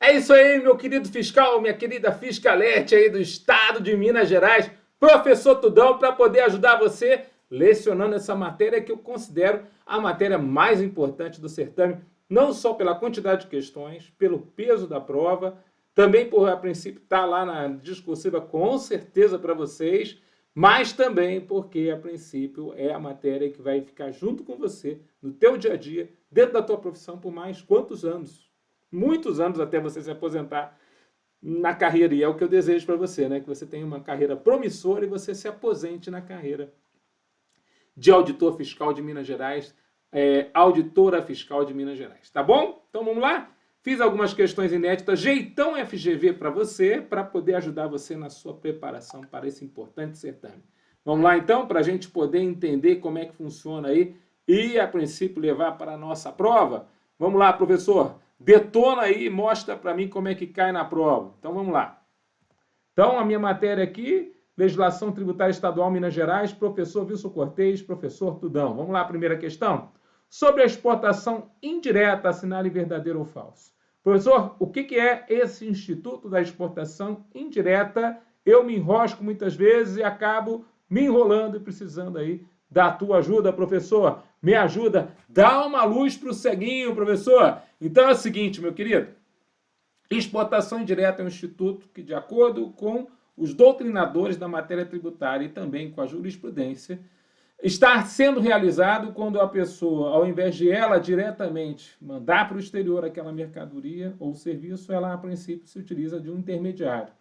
É isso aí, meu querido fiscal, minha querida fiscalete aí do estado de Minas Gerais, professor Tudão, para poder ajudar você lecionando essa matéria que eu considero a matéria mais importante do certame, não só pela quantidade de questões, pelo peso da prova, também por, a princípio, estar lá na discursiva com certeza para vocês, mas também porque, a princípio, é a matéria que vai ficar junto com você no teu dia a dia, dentro da tua profissão, por mais quantos anos? Muitos anos até você se aposentar na carreira, e é o que eu desejo para você, né? Que você tenha uma carreira promissora e você se aposente na carreira de auditor fiscal de Minas Gerais, auditora fiscal de Minas Gerais, tá bom? Então vamos lá? Fiz algumas questões inéditas, jeitão FGV para você, para poder ajudar você na sua preparação para esse importante certame. Vamos lá então, para a gente poder entender como é que funciona aí e, a princípio, levar para a nossa prova? Vamos lá, professor, detona aí e mostra para mim como é que cai na prova. Então vamos lá. Então a minha matéria aqui, Legislação Tributária Estadual Minas Gerais, professor Wilson Cortez, professor Tudão. Vamos lá, primeira questão. Sobre a exportação indireta, assinale verdadeiro ou falso. Professor, o que é esse Instituto da Exportação Indireta? Eu me enrosco muitas vezes e acabo me enrolando e precisando aí da tua ajuda, professor. Me ajuda, dá uma luz para o ceguinho, professor. Então é o seguinte, meu querido. Exportação indireta é um instituto que, de acordo com os doutrinadores da matéria tributária e também com a jurisprudência, está sendo realizado quando a pessoa, ao invés de ela diretamente mandar para o exterior aquela mercadoria ou serviço, ela, a princípio, se utiliza de um intermediário.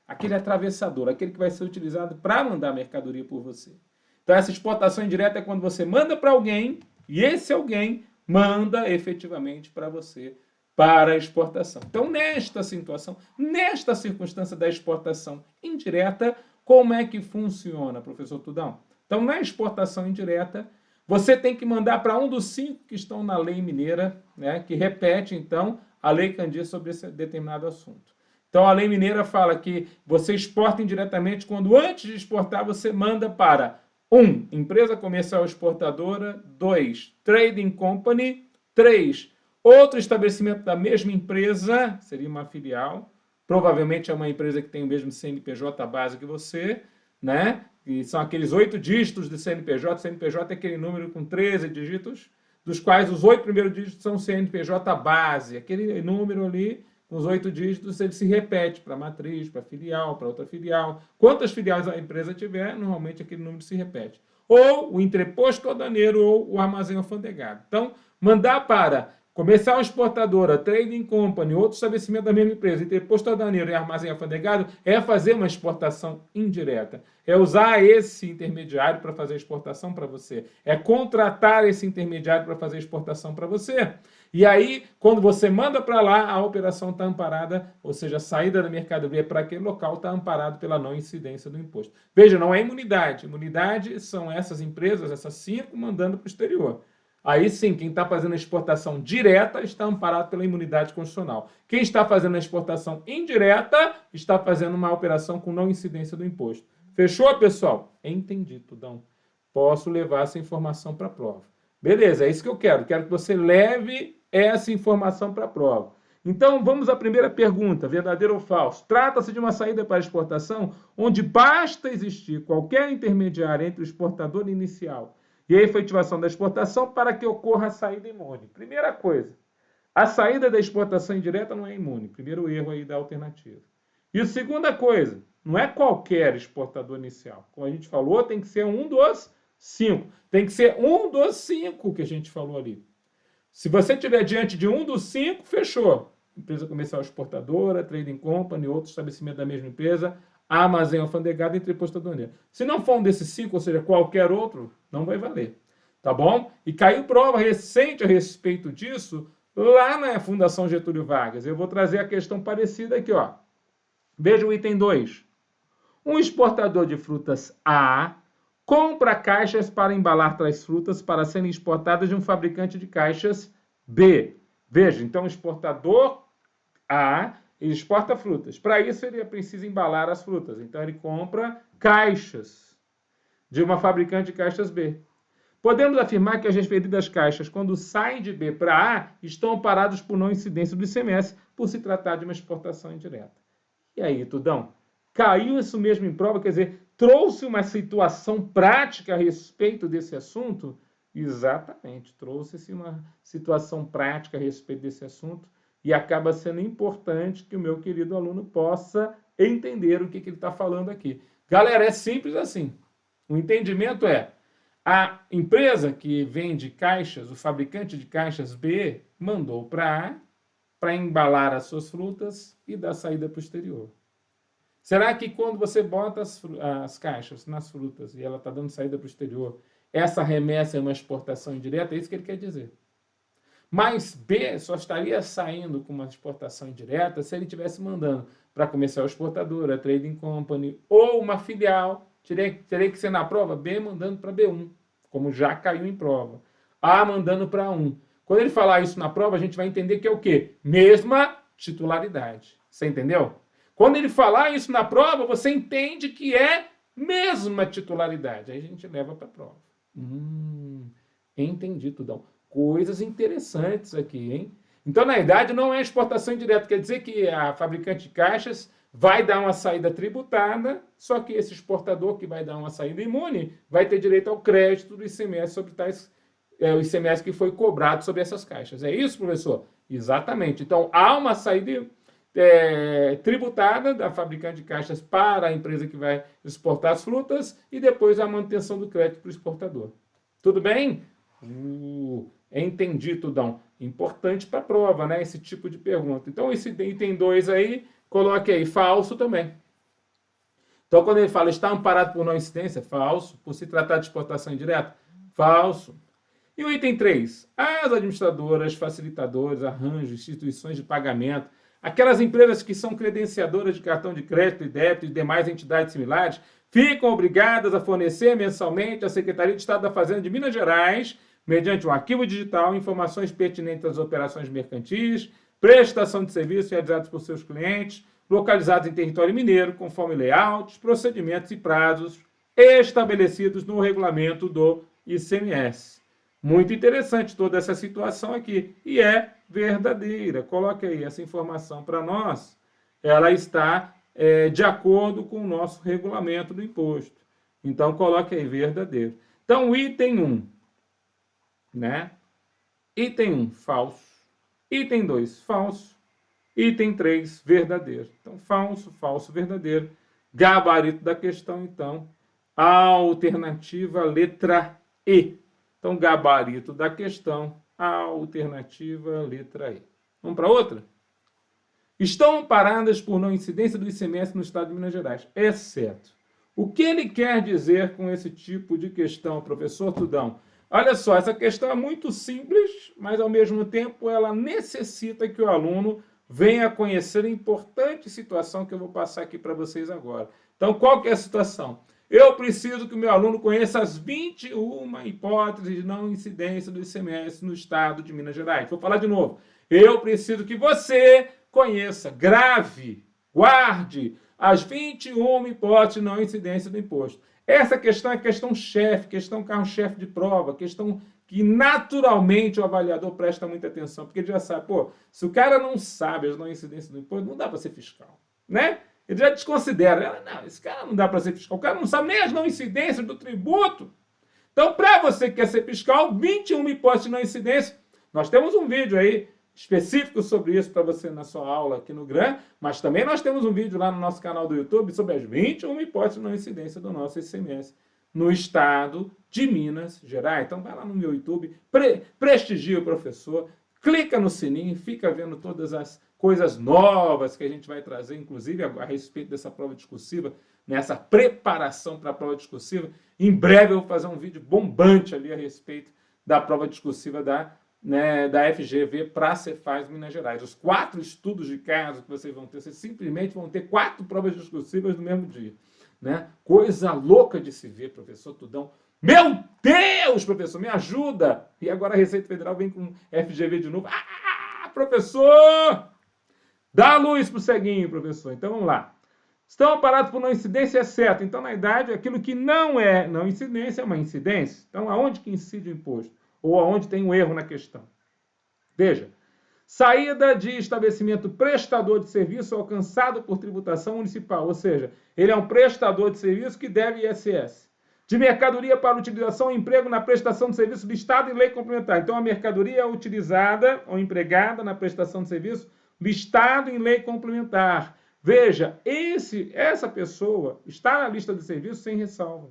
Aquele atravessador, aquele que vai ser utilizado para mandar a mercadoria por você. Então, essa exportação indireta é quando você manda para alguém e esse alguém manda efetivamente para você para a exportação. Então, nesta situação, nesta circunstância da exportação indireta, como é que funciona, professor Tudão? Então, na exportação indireta, você tem que mandar para um dos 5 que estão na lei mineira, né, que repete, então, a lei Candir sobre esse determinado assunto. Então, a lei mineira fala que você exporta indiretamente quando, antes de exportar, você manda para 1. Empresa comercial exportadora. 2. Trading company. 3. Outro estabelecimento da mesma empresa, seria uma filial. Provavelmente é uma empresa que tem o mesmo CNPJ base que você, né? E são aqueles 8 dígitos de CNPJ. CNPJ é aquele número com 13 dígitos, dos quais os 8 primeiros dígitos são CNPJ base. Aquele número ali, com os 8 dígitos, ele se repete para matriz, para filial, para outra filial. Quantas filiais a empresa tiver, normalmente aquele número se repete. Ou o entreposto aduaneiro ou o armazém alfandegado. Então, mandar para comercial exportadora, trading company, outro estabelecimento da mesma empresa, entreposto aduaneiro e armazém alfandegado, é fazer uma exportação indireta. É usar esse intermediário para fazer a exportação para você. É contratar esse intermediário para fazer a exportação para você. E aí, quando você manda para lá, a operação está amparada, ou seja, a saída da mercadoria para aquele local está amparado pela não incidência do imposto. Veja, não é imunidade. Imunidade são essas empresas, essas 5, mandando para o exterior. Aí sim, quem está fazendo a exportação direta está amparado pela imunidade constitucional. Quem está fazendo a exportação indireta está fazendo uma operação com não incidência do imposto. Fechou, pessoal? Entendi, Tudão. Posso levar essa informação para a prova. Beleza, é isso que eu quero. Quero que você leve essa informação para a prova. Então, vamos à primeira pergunta, verdadeiro ou falso? Trata-se de uma saída para exportação onde basta existir qualquer intermediário entre o exportador inicial e a efetivação da exportação para que ocorra a saída imune. Primeira coisa, a saída da exportação indireta não é imune. Primeiro erro aí da alternativa. E a segunda coisa, não é qualquer exportador inicial. Como a gente falou, tem que ser um dos 5. Tem que ser um dos 5 que a gente falou ali. Se você estiver diante de um dos 5, fechou. Empresa comercial exportadora, trading company, outro estabelecimento da mesma empresa, armazém alfandegado e entreposto aduaneiro. Se não for um desses 5, ou seja, qualquer outro, não vai valer. Tá bom? E caiu prova recente a respeito disso lá na Fundação Getúlio Vargas. Eu vou trazer a questão parecida aqui, ó. Veja o item 2. Um exportador de frutas A compra caixas para embalar tais frutas para serem exportadas de um fabricante de caixas B. Veja, então o exportador A, ele exporta frutas. Para isso, ele precisa embalar as frutas. Então, ele compra caixas de uma fabricante de caixas B. Podemos afirmar que as referidas caixas, quando saem de B para A, estão amparadas por não incidência do ICMS, por se tratar de uma exportação indireta. E aí, Tudão? Caiu isso mesmo em prova? Quer dizer, trouxe uma situação prática a respeito desse assunto? Exatamente, trouxe-se uma situação prática a respeito desse assunto e acaba sendo importante que o meu querido aluno possa entender o que ele está falando aqui. Galera, é simples assim. O entendimento é: a empresa que vende caixas, o fabricante de caixas B, mandou para A para embalar as suas frutas e dar saída para o exterior. Será que quando você bota as caixas nas frutas e ela está dando saída para o exterior, essa remessa é uma exportação indireta? É isso que ele quer dizer. Mas B só estaria saindo com uma exportação indireta se ele estivesse mandando para comercial exportadora, trading company ou uma filial. Teria que ser na prova B mandando para B1, como já caiu em prova. A mandando para A1. Quando ele falar isso na prova, a gente vai entender que é o quê? Mesma titularidade. Você entendeu? Quando ele falar isso na prova, você entende que é mesma titularidade. Aí a gente leva para a prova. Entendi, Tudão. Coisas interessantes aqui, hein? Então, na verdade, não é exportação indireta. Quer dizer que a fabricante de caixas vai dar uma saída tributada, só que esse exportador que vai dar uma saída imune vai ter direito ao crédito do ICMS sobre tais, o ICMS que foi cobrado sobre essas caixas. É isso, professor? Exatamente. Então, há uma saída tributada da fabricante de caixas para a empresa que vai exportar as frutas e depois a manutenção do crédito para o exportador. Tudo bem? Entendi, Tudão. Importante para a prova, né? Esse tipo de pergunta. Então, esse item 2 aí, coloque aí, falso também. Então, quando ele fala está amparado por não incidência, falso. Por se tratar de exportação indireta, falso. E o item 3, as administradoras, facilitadores, arranjos, instituições de pagamento, aquelas empresas que são credenciadoras de cartão de crédito e débito e demais entidades similares, ficam obrigadas a fornecer mensalmente à Secretaria de Estado da Fazenda de Minas Gerais, mediante um arquivo digital, informações pertinentes às operações mercantis, prestação de serviços realizados por seus clientes, localizados em território mineiro, conforme layouts, procedimentos e prazos estabelecidos no regulamento do ICMS. Muito interessante toda essa situação aqui. E é verdadeira. Coloque aí essa informação para nós. Ela está de acordo com o nosso regulamento do imposto. Então, coloque aí verdadeiro. Então, item 1, né? Item 1, falso. Item 2, falso. Item 3, verdadeiro. Então, falso, falso, verdadeiro. Gabarito da questão, então, a alternativa letra E. Então, gabarito da questão, a alternativa letra E. Vamos para outra? Estão amparadas por não incidência do ICMS no Estado de Minas Gerais, exceto. O que ele quer dizer com esse tipo de questão, professor Tudão? Olha só, essa questão é muito simples, mas, ao mesmo tempo, ela necessita que o aluno venha conhecer a importante situação que eu vou passar aqui para vocês agora. Então, qual que é a situação? Eu preciso que o meu aluno conheça as 21 hipóteses de não incidência do ICMS no Estado de Minas Gerais. Vou falar de novo. Eu preciso que você conheça, grave, guarde as 21 hipóteses de não incidência do imposto. Essa questão é questão-chefe, questão carro-chefe de prova, questão que naturalmente o avaliador presta muita atenção, porque ele já sabe, se o cara não sabe as não incidências do imposto, não dá para ser fiscal, né? Ele já desconsidera. Não, esse cara não dá para ser fiscal. O cara não sabe nem as não incidências do tributo. Então, para você que quer ser fiscal, 21 hipóteses de não incidência. Nós temos um vídeo aí específico sobre isso para você na sua aula aqui no GRAN, mas também nós temos um vídeo lá no nosso canal do YouTube sobre as 21 hipóteses de não incidência do nosso ICMS no Estado de Minas Gerais. Então, vai lá no meu YouTube, prestigia o professor, clica no sininho, fica vendo todas as coisas novas que a gente vai trazer, inclusive a respeito dessa prova discursiva, nessa preparação para a prova discursiva. Em breve eu vou fazer um vídeo bombante ali a respeito da prova discursiva da FGV para a Cefaz Minas Gerais. Os 4 estudos de caso que vocês vão ter, vocês simplesmente vão ter 4 provas discursivas no mesmo dia. Né? Coisa louca de se ver, professor Tudão. Meu Deus, professor, me ajuda! E agora a Receita Federal vem com FGV de novo. Professor! Dá a luz pro ceguinho, professor. Então, vamos lá. Estão amparados por não incidência, é certo. Então, na verdade, aquilo que não é não incidência é uma incidência. Então, aonde que incide o imposto? Ou aonde tem um erro na questão? Veja, saída de estabelecimento prestador de serviço alcançado por tributação municipal, ou seja, ele é um prestador de serviço que deve ISS. De mercadoria para utilização ou emprego na prestação de serviço listado em lei complementar. Então, a mercadoria é utilizada ou empregada na prestação de serviço listado em lei complementar. Veja, essa pessoa está na lista de serviços sem ressalva.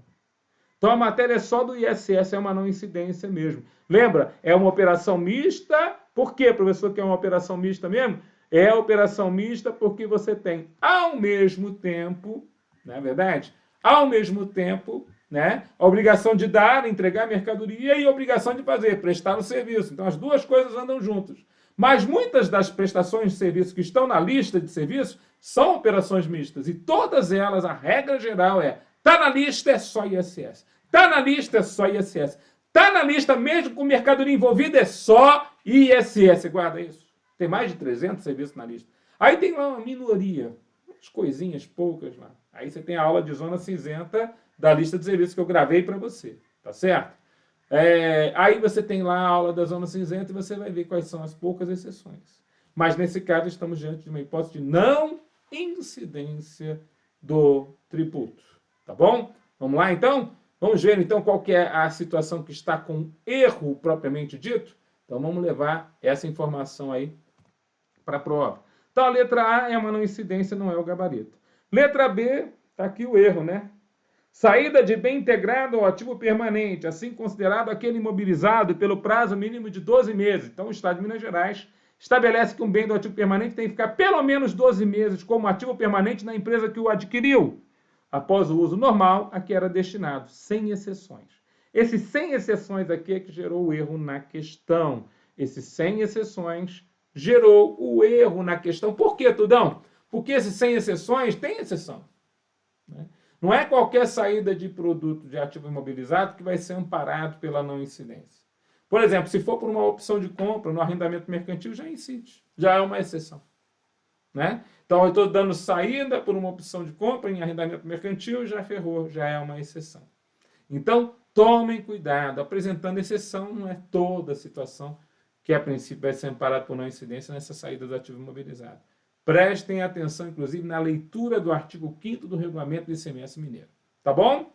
Então, a matéria é só do ISS, é uma não incidência mesmo. Lembra? É uma operação mista. Por quê, professor, que é uma operação mista mesmo? É operação mista porque você tem, ao mesmo tempo, não é verdade? Ao mesmo tempo, né, a obrigação de dar, entregar mercadoria e a obrigação de fazer, prestar o serviço. Então, as duas coisas andam juntas. Mas muitas das prestações de serviço que estão na lista de serviços são operações mistas. E todas elas, a regra geral é, está na lista, é só ISS. Está na lista, é só ISS. Está na lista, mesmo com mercadoria envolvida, é só ISS. Guarda isso. Tem mais de 300 serviços na lista. Aí tem lá uma minoria, umas coisinhas poucas lá. Aí você tem a aula de zona cinzenta da lista de serviços que eu gravei para você. Tá certo? Aí você tem lá a aula da zona cinzenta e você vai ver quais são as poucas exceções. Mas nesse caso estamos diante de uma hipótese de não incidência do tributo. Tá bom? Vamos lá então? Vamos ver então qual que é a situação que está com erro propriamente dito? Então vamos levar essa informação aí para a prova. Então a letra A é uma não incidência, não é o gabarito. Letra B, está aqui o erro, né? Saída de bem integrado ao ativo permanente, assim considerado aquele imobilizado pelo prazo mínimo de 12 meses. Então, o Estado de Minas Gerais estabelece que um bem do ativo permanente tem que ficar pelo menos 12 meses como ativo permanente na empresa que o adquiriu, após o uso normal a que era destinado, sem exceções. Esse sem exceções aqui é que gerou o erro na questão. Esse sem exceções gerou o erro na questão. Por quê, Tudão? Porque esse sem exceções tem exceção, né? Não é qualquer saída de produto de ativo imobilizado que vai ser amparado pela não incidência. Por exemplo, se for por uma opção de compra no arrendamento mercantil, já incide, já é uma exceção, né? Então, eu estou dando saída por uma opção de compra em arrendamento mercantil, já ferrou, já é uma exceção. Então, tomem cuidado, apresentando exceção não é toda a situação que a princípio vai ser amparada por não incidência nessa saída do ativo imobilizado. Prestem atenção, inclusive, na leitura do artigo 5º do regulamento do ICMS mineiro. Tá bom?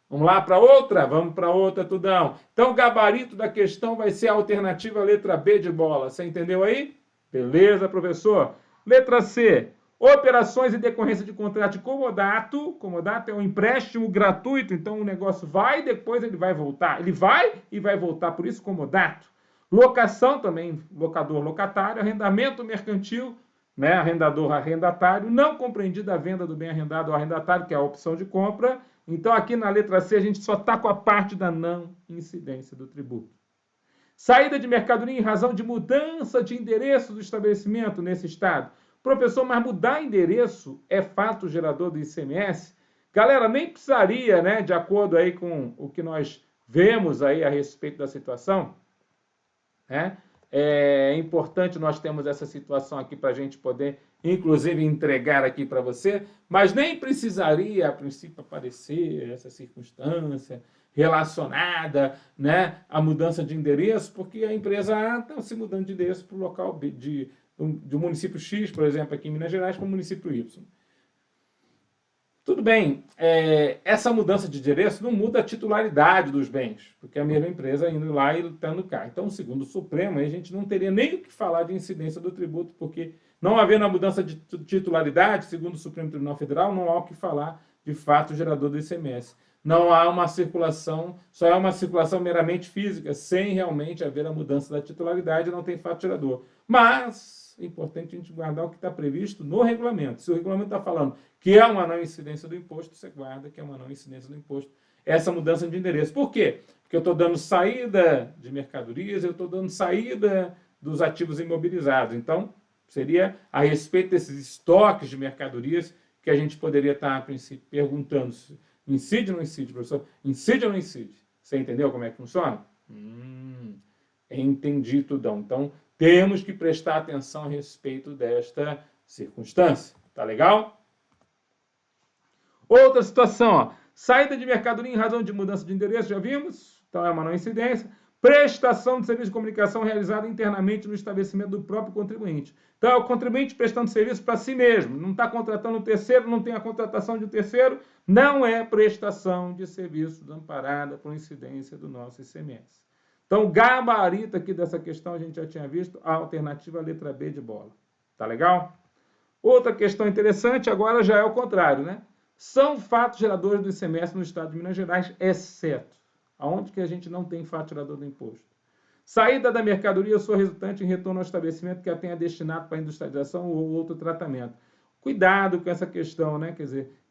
Vamos lá para outra? Vamos para outra, Tudão. Então, o gabarito da questão vai ser a alternativa letra B de bola. Você entendeu aí? Beleza, professor? Letra C. Operações em decorrência de contrato de comodato. Comodato é um empréstimo gratuito, então o negócio vai e depois ele vai voltar. Ele vai e vai voltar, por isso comodato. Locação também, locador, locatário. Arrendamento mercantil, né, arrendador, arrendatário, não compreendida a venda do bem arrendado ao arrendatário, que é a opção de compra. Então, aqui na letra C, a gente só está com a parte da não incidência do tributo. Saída de mercadoria em razão de mudança de endereço do estabelecimento nesse estado. Professor, mas mudar endereço é fato gerador do ICMS? Galera, nem precisaria, né, de acordo aí com o que nós vemos aí a respeito da situação, né? É importante nós termos essa situação aqui para a gente poder, inclusive, entregar aqui para você, mas nem precisaria, a princípio, aparecer essa circunstância relacionada, né, à mudança de endereço, porque a empresa A está se mudando de endereço para o local do município X, por exemplo, aqui em Minas Gerais, para o município Y. Tudo bem, essa mudança de endereço não muda a titularidade dos bens, porque a mesma empresa indo lá e lutando cá. Então, segundo o Supremo, a gente não teria nem o que falar de incidência do tributo, porque não havendo a mudança de titularidade, segundo o Supremo Tribunal Federal, não há o que falar de fato gerador do ICMS. Não há uma circulação, só é uma circulação meramente física, sem realmente haver a mudança da titularidade, não tem fato gerador. Mas é importante a gente guardar o que está previsto no regulamento. Se o regulamento está falando que é uma não incidência do imposto, você guarda que é uma não incidência do imposto essa mudança de endereço. Por quê? Porque eu estou dando saída de mercadorias, eu estou dando saída dos ativos imobilizados. Então, seria a respeito desses estoques de mercadorias que a gente poderia estar, a princípio, perguntando se incide ou não incide, professor? Incide ou não incide? Você entendeu como é que funciona? Entendi, Tudão. Então, temos que prestar atenção a respeito desta circunstância. Tá legal? Outra situação, ó, saída de mercadoria em razão de mudança de endereço, já vimos, então é uma não incidência. Prestação de serviço de comunicação realizada internamente no estabelecimento do próprio contribuinte. Então, é o contribuinte prestando serviço para si mesmo, não está contratando um terceiro, não tem a contratação de um terceiro, não é prestação de serviço amparada por incidência do nosso ICMS. Então, o gabarito aqui dessa questão a gente já tinha visto, a alternativa letra B de bola. Tá legal? Outra questão interessante agora já é o contrário, né? São fatos geradores do ICMS no estado de Minas Gerais, exceto aonde que a gente não tem fato gerador do imposto. Saída da mercadoria sua resultante em retorno ao estabelecimento que a tenha destinado para industrialização ou outro tratamento. Cuidado com essa questão, né? Quer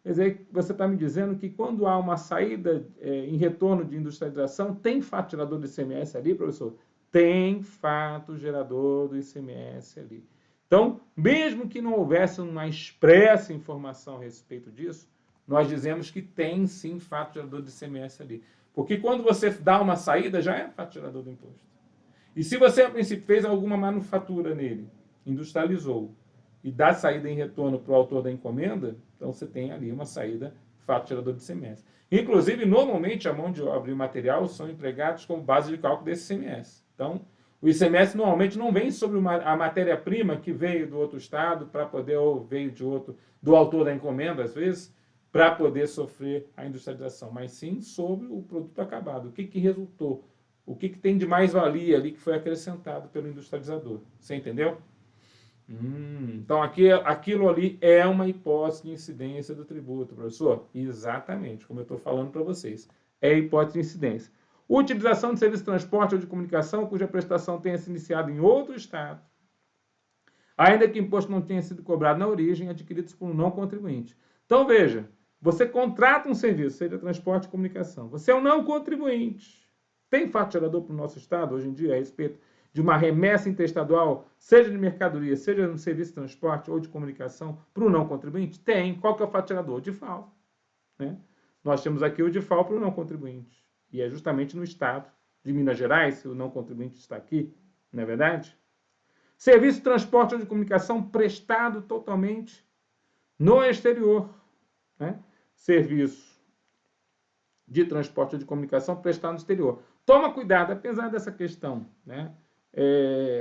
dizer, você está me dizendo que quando há uma saída em retorno de industrialização, tem fato gerador do ICMS ali, professor? Tem fato gerador do ICMS ali. Então, mesmo que não houvesse uma expressa informação a respeito disso, nós dizemos que tem sim fato gerador do ICMS ali. Porque quando você dá uma saída, já é fato gerador do imposto. E se você, a princípio, fez alguma manufatura nele, industrializou, e dá saída em retorno para o autor da encomenda, então você tem ali uma saída fato gerador de ICMS. Inclusive, normalmente, a mão de obra e o material são empregados como base de cálculo desse ICMS. Então, o ICMS normalmente não vem sobre a matéria-prima que veio do outro estado para poder, ou veio de outro, do autor da encomenda, às vezes, para poder sofrer a industrialização, mas sim sobre o produto acabado. O que resultou? O que tem de mais-valia ali que foi acrescentado pelo industrializador? Você entendeu? Então, aquilo ali é uma hipótese de incidência do tributo, professor? Exatamente, como eu estou falando para vocês. É hipótese de incidência. Utilização de serviço de transporte ou de comunicação cuja prestação tenha se iniciado em outro estado, ainda que o imposto não tenha sido cobrado na origem, adquiridos por um não contribuinte. Então, veja, você contrata um serviço, seja transporte ou comunicação. Você é um não contribuinte. Tem fato gerador para o nosso estado, hoje em dia, a respeito de uma remessa interestadual, seja de mercadoria, seja no serviço de transporte ou de comunicação, para o não contribuinte? Tem. Qual que é o fato gerador? O DIFAL. Né? Nós temos aqui o DIFAL para o não contribuinte. E é justamente no estado de Minas Gerais, se o não contribuinte está aqui, não é verdade? Serviço de transporte ou de comunicação prestado totalmente no exterior. Né? Serviço de transporte ou de comunicação prestado no exterior. Toma cuidado, apesar dessa questão, né?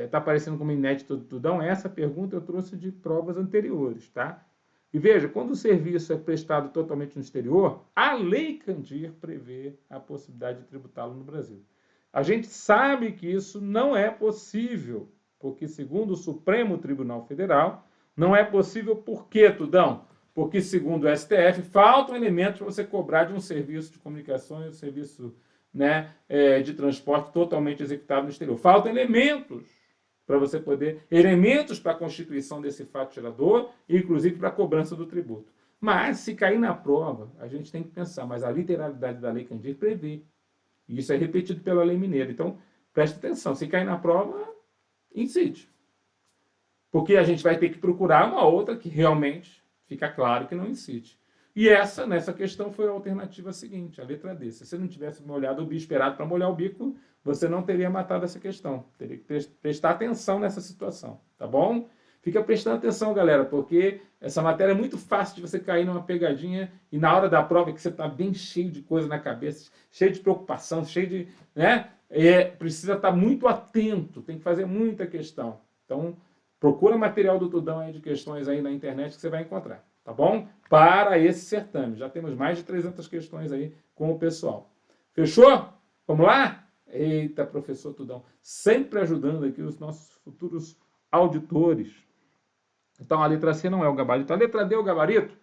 Está aparecendo como inédito do Tudão, essa pergunta eu trouxe de provas anteriores, tá? E veja, quando o serviço é prestado totalmente no exterior, a Lei Candir prevê a possibilidade de tributá-lo no Brasil. A gente sabe que isso não é possível, porque segundo o Supremo Tribunal Federal, não é possível por quê, Tudão? Porque segundo o STF, faltam elementos para você cobrar de um serviço de comunicação e um serviço de transporte totalmente executado no exterior. Faltam elementos para você poder, elementos para a constituição desse fato gerador, inclusive para a cobrança do tributo. Mas, se cair na prova, a gente tem que pensar, mas a literalidade da Lei Candir prevê. E isso é repetido pela Lei Mineira. Então, preste atenção, se cair na prova, incide. Porque a gente vai ter que procurar uma outra que realmente fica claro que não incide. E nessa questão, foi a alternativa seguinte, a letra D. Se você não tivesse molhado o bico, esperado para molhar o bico, você não teria matado essa questão. Teria que prestar atenção nessa situação, tá bom? Fica prestando atenção, galera, porque essa matéria é muito fácil de você cair numa pegadinha e na hora da prova que você está bem cheio de coisa na cabeça, cheio de preocupação, cheio de... precisa estar muito atento, tem que fazer muita questão. Então, procura material do Tudão aí de questões aí na internet que você vai encontrar. Tá bom? Para esse certame. Já temos mais de 300 questões aí com o pessoal. Fechou? Vamos lá? Eita, professor Tudão. Sempre ajudando aqui os nossos futuros auditores. Então, a letra C não é o gabarito. A letra D é o gabarito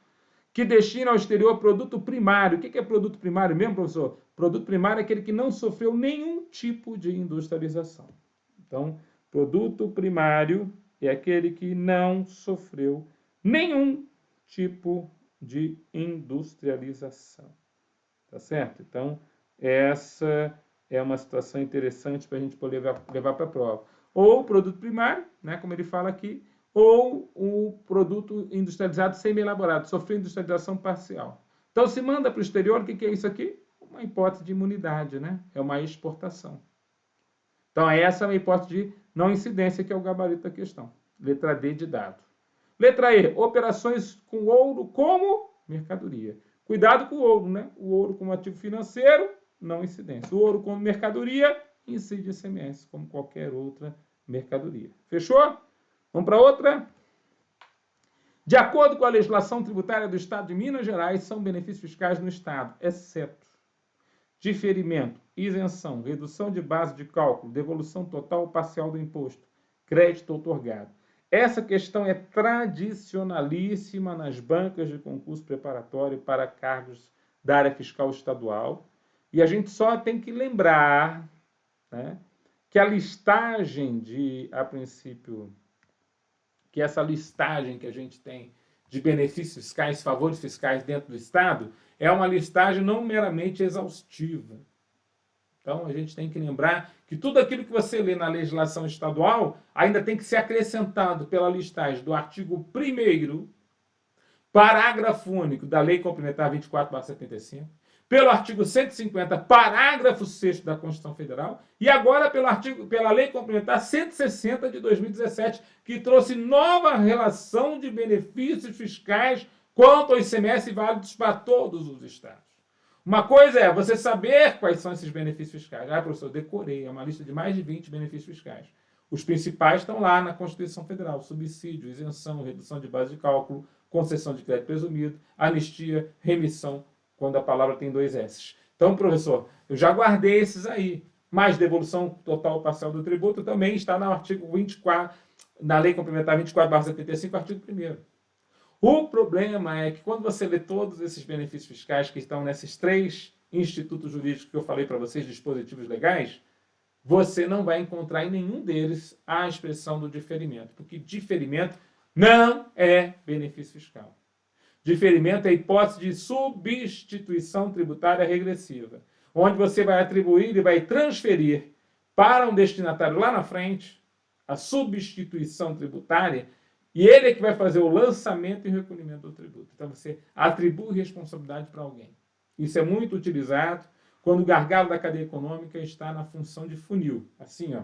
que destina ao exterior produto primário. O que é produto primário mesmo, professor? Produto primário é aquele que não sofreu nenhum tipo de industrialização. Então, produto primário é aquele que não sofreu nenhum tipo de industrialização. Tá certo? Então, essa é uma situação interessante para a gente poder levar para a prova. Ou o produto primário, né, como ele fala aqui, ou o produto industrializado semi-elaborado, sofreu industrialização parcial. Então, se manda para o exterior, o que é isso aqui? Uma hipótese de imunidade, né? É uma exportação. Então, essa é uma hipótese de não incidência, que é o gabarito da questão. Letra D de dado. Letra E, operações com ouro como mercadoria. Cuidado com o ouro, né? O ouro como ativo financeiro, não incidência. O ouro como mercadoria, incide ICMS, como qualquer outra mercadoria. Fechou? Vamos para outra? De acordo com a legislação tributária do Estado de Minas Gerais, são benefícios fiscais no Estado, exceto diferimento, isenção, redução de base de cálculo, devolução total ou parcial do imposto, crédito outorgado. Essa questão é tradicionalíssima nas bancas de concurso preparatório para cargos da área fiscal estadual. E a gente só tem que lembrar, né, que a listagem a princípio, que essa listagem que a gente tem de benefícios fiscais, favores fiscais dentro do Estado, é uma listagem não meramente exaustiva. Então, a gente tem que lembrar que tudo aquilo que você lê na legislação estadual ainda tem que ser acrescentado pela listagem do artigo 1º, parágrafo único da Lei Complementar 24/75, pelo artigo 150, parágrafo 6º da Constituição Federal, e agora pela Lei Complementar 160 de 2017, que trouxe nova relação de benefícios fiscais quanto ao ICMS válidos para todos os estados. Uma coisa é você saber quais são esses benefícios fiscais. Ah, professor, decorei, é uma lista de mais de 20 benefícios fiscais. Os principais estão lá na Constituição Federal: subsídio, isenção, redução de base de cálculo, concessão de crédito presumido, anistia, remissão, quando a palavra tem 2 S. Então, professor, eu já guardei esses aí. Mas devolução total ou parcial do tributo também está no artigo 24, na Lei Complementar 24/75, artigo 1º. O problema é que quando você lê todos esses benefícios fiscais que estão nesses 3 institutos jurídicos que eu falei para vocês, dispositivos legais, você não vai encontrar em nenhum deles a expressão do diferimento, porque diferimento não é benefício fiscal. Diferimento é a hipótese de substituição tributária regressiva, onde você vai atribuir e vai transferir para um destinatário lá na frente a substituição tributária, e ele é que vai fazer o lançamento e recolhimento do tributo. Então você atribui responsabilidade para alguém. Isso é muito utilizado quando o gargalo da cadeia econômica está na função de funil. Assim, ó.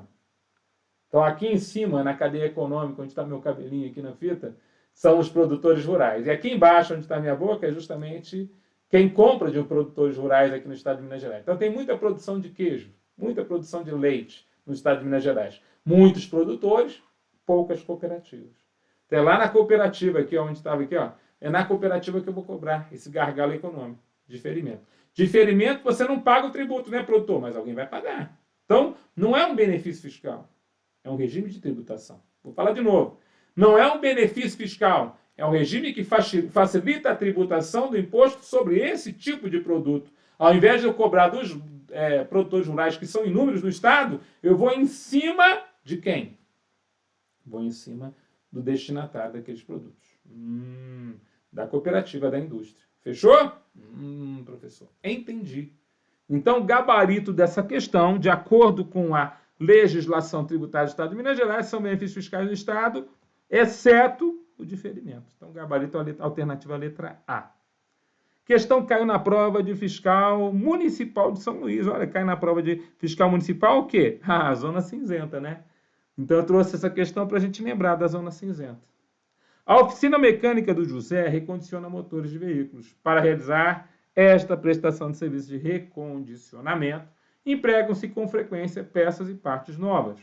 Então aqui em cima, na cadeia econômica, onde está meu cabelinho aqui na fita, são os produtores rurais. E aqui embaixo, onde está minha boca, é justamente quem compra de um produtores rurais aqui no estado de Minas Gerais. Então tem muita produção de queijo, muita produção de leite no estado de Minas Gerais. Muitos produtores, poucas cooperativas. Até lá na cooperativa, aqui onde estava aqui, ó, é na cooperativa que eu vou cobrar esse gargalo econômico, diferimento. Diferimento, você não paga o tributo, né, produtor? Mas alguém vai pagar. Então, não é um benefício fiscal, é um regime de tributação. Vou falar de novo. Não é um benefício fiscal, é um regime que facilita a tributação do imposto sobre esse tipo de produto. Ao invés de eu cobrar dos produtores rurais, que são inúmeros no estado, eu vou em cima de quem? Vou em cima do destinatário daqueles produtos. Da cooperativa, da indústria. Fechou? Professor, entendi. Então, o gabarito dessa questão, de acordo com a legislação tributária do Estado de Minas Gerais, são benefícios fiscais do Estado, exceto o diferimento. Então, gabarito alternativa letra A. Questão que caiu na prova de fiscal municipal de São Luís. Olha, cai na prova de fiscal municipal o quê? A zona cinzenta, né? Então, eu trouxe essa questão para a gente lembrar da zona cinzenta. A oficina mecânica do José recondiciona motores de veículos. Para realizar esta prestação de serviço de recondicionamento, empregam-se com frequência peças e partes novas.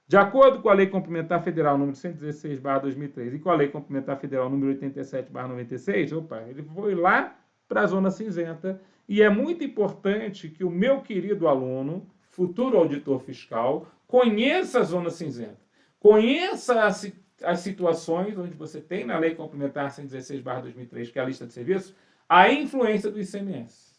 De acordo com a Lei Complementar Federal número 116/2003 e com a Lei Complementar Federal número 87/96, ele foi lá para a zona cinzenta. E é muito importante que o meu querido aluno, futuro auditor fiscal, conheça a zona cinzenta, conheça as situações onde você tem na Lei Complementar 116/2003, que é a lista de serviços, a influência do ICMS.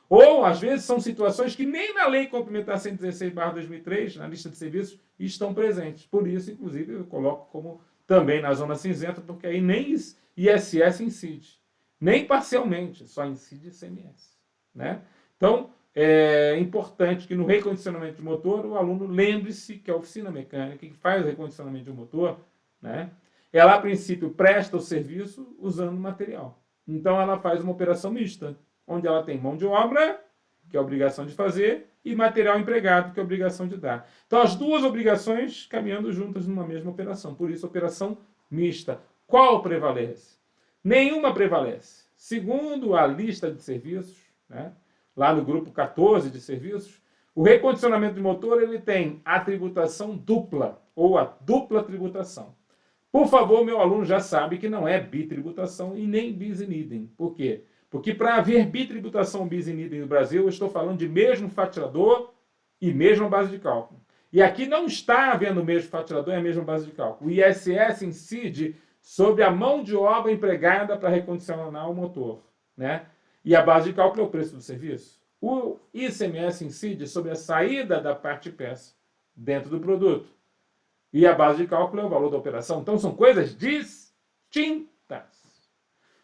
Ou, às vezes, são situações que nem na Lei Complementar 116/2003, na lista de serviços, estão presentes. Por isso, inclusive, eu coloco como também na zona cinzenta, porque aí nem ISS incide, nem parcialmente, só incide ICMS. Né? Então, é importante que no recondicionamento de motor, o aluno lembre-se que a oficina mecânica que faz o recondicionamento de motor, né, ela, a princípio, presta o serviço usando material. Então, ela faz uma operação mista, onde ela tem mão de obra, que é a obrigação de fazer, e material empregado, que é a obrigação de dar. Então, as duas obrigações caminhando juntas numa mesma operação. Por isso, operação mista. Qual prevalece? Nenhuma prevalece. Segundo a lista de serviços, né, lá no grupo 14 de serviços, o recondicionamento de motor ele tem a tributação dupla, ou a dupla tributação. Por favor, meu aluno já sabe que não é bitributação e nem bis in idem. Por quê? Porque para haver bitributação bis in idem no Brasil, eu estou falando de mesmo faturador e mesma base de cálculo. E aqui não está havendo o mesmo faturador e a mesma base de cálculo. O ISS incide sobre a mão de obra empregada para recondicionar o motor, né? E a base de cálculo é o preço do serviço. O ICMS incide sobre a saída da parte peça dentro do produto. E a base de cálculo é o valor da operação. Então, são coisas distintas.